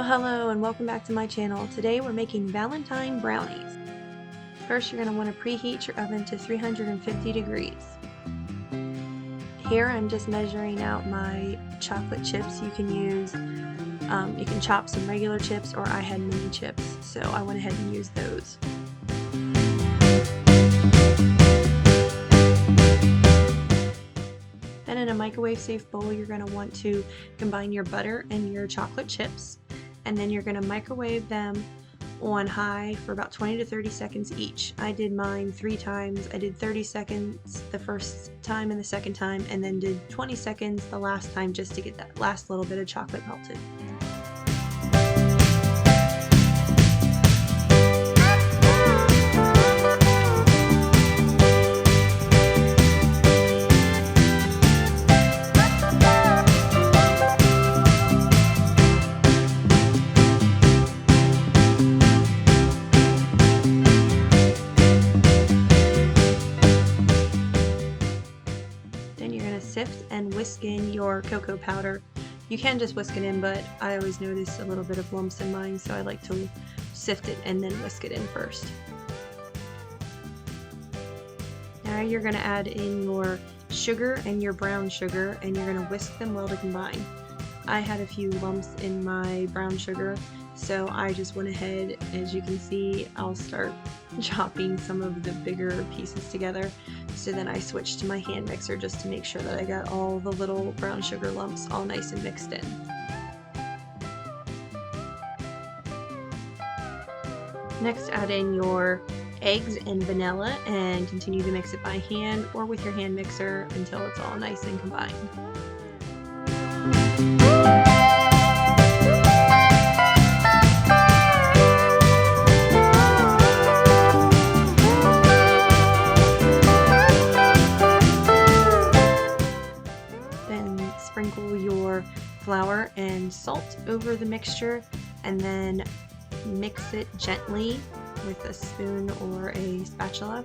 Well, hello and welcome back to my channel. Today we're making Valentine brownies. First, you're going to want to preheat your oven to 350 degrees. Here I'm just measuring out my chocolate chips. You can chop some regular chips, or I had mini chips, so I went ahead and used those. Then in a microwave safe bowl, you're going to want to combine your butter and your chocolate chips, and then you're going to microwave them on high for about 20 to 30 seconds each. I did mine 3 times. I did 30 seconds the first time and the second time, and then did 20 seconds the last time just to get that last little bit of chocolate melted. Sift and whisk in your cocoa powder. You can just whisk it in, but I always notice a little bit of lumps in mine, so I like to sift it and then whisk it in first. Now you're going to add in your sugar and your brown sugar, and you're going to whisk them well to combine. I had a few lumps in my brown sugar, so I just went ahead. As you can see, I'll start chopping some of the bigger pieces together. So then I switched to my hand mixer just to make sure that I got all the little brown sugar lumps all nice and mixed in. Next, add in your eggs and vanilla and continue to mix it by hand or with your hand mixer until it's all nice and combined. Sprinkle your flour and salt over the mixture, and then mix it gently with a spoon or a spatula.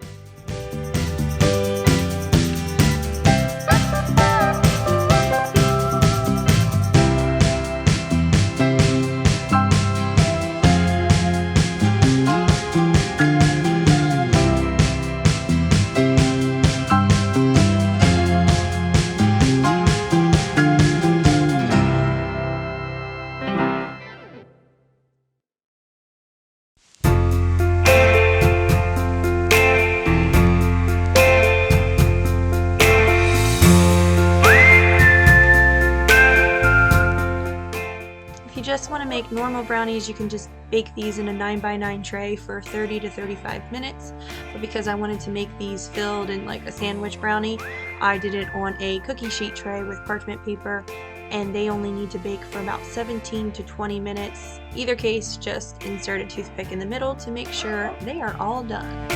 If you just want to make normal brownies, you can just bake these in a 9x9 tray for 30 to 35 minutes. But because I wanted to make these filled in like a sandwich brownie, I did it on a cookie sheet tray with parchment paper, and they only need to bake for about 17 to 20 minutes. Either case, just insert a toothpick in the middle to make sure they are all done.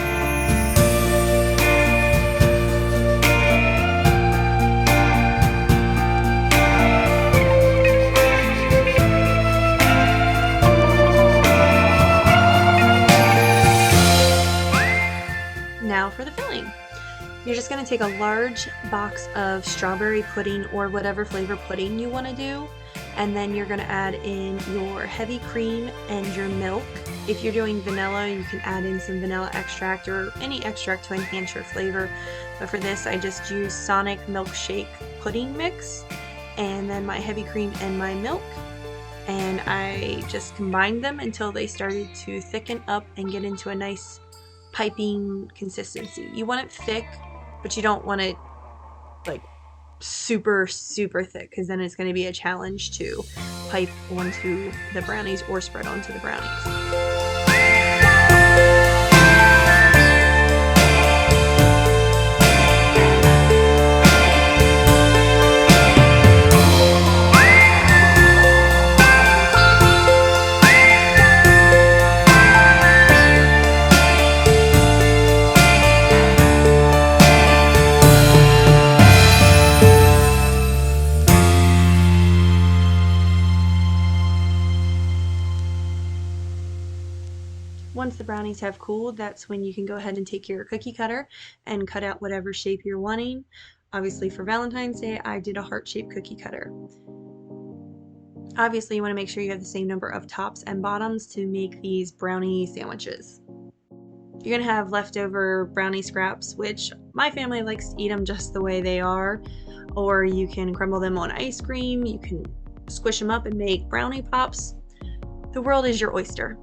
Now for the filling. You're just going to take a large box of strawberry pudding or whatever flavor pudding you want to do, and then you're going to add in your heavy cream and your milk. If you're doing vanilla, you can add in some vanilla extract or any extract to enhance your flavor, but for this I just use Sonic milkshake pudding mix, and then my heavy cream and my milk, and I just combined them until they started to thicken up and get into a nice piping consistency. You want it thick, but you don't want it like super thick, because then it's going to be a challenge to pipe onto the brownies or spread onto the brownies. Once the brownies have cooled, that's when you can go ahead and take your cookie cutter and cut out whatever shape you're wanting. Obviously for Valentine's Day, I did a heart-shaped cookie cutter. Obviously, you want to make sure you have the same number of tops and bottoms to make these brownie sandwiches. You're going to have leftover brownie scraps, which my family likes to eat them just the way they are, or you can crumble them on ice cream, you can squish them up and make brownie pops. The world is your oyster.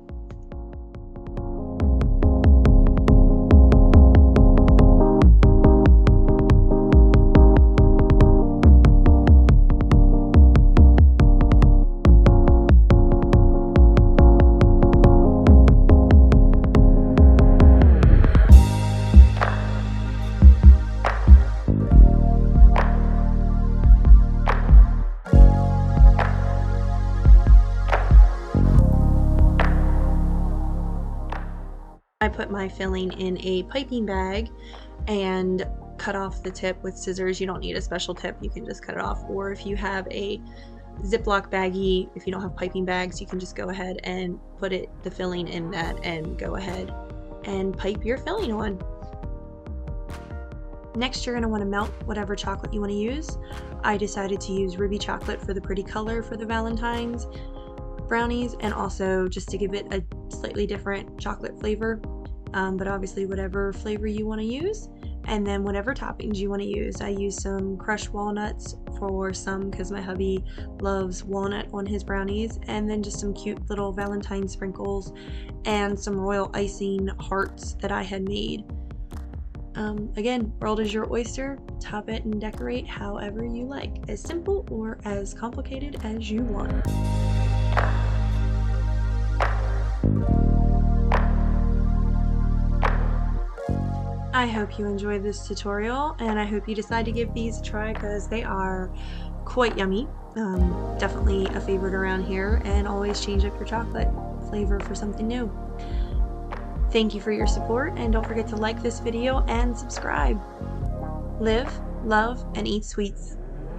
I put my filling in a piping bag and cut off the tip with scissors. You don't need a special tip, you can just cut it off. Or if you have a Ziploc baggie, if you don't have piping bags, you can just go ahead and put the filling in that and go ahead and pipe your filling on. Next, you're going to want to melt whatever chocolate you want to use. I decided to use ruby chocolate for the pretty color for the Valentine's brownies, and also just to give it a slightly different chocolate flavor, but obviously whatever flavor you want to use, and then whatever toppings you want to use. I used some crushed walnuts for some because my hubby loves walnut on his brownies, and then just some cute little Valentine sprinkles and some royal icing hearts that I had made. Again, world is your oyster. Top it and decorate however you like, as simple or as complicated as you want. I hope you enjoyed this tutorial, and I hope you decide to give these a try because they are quite yummy. Definitely a favorite around here, and always change up your chocolate flavor for something new. Thank you for your support, and don't forget to like this video and subscribe. Live, love, and eat sweets.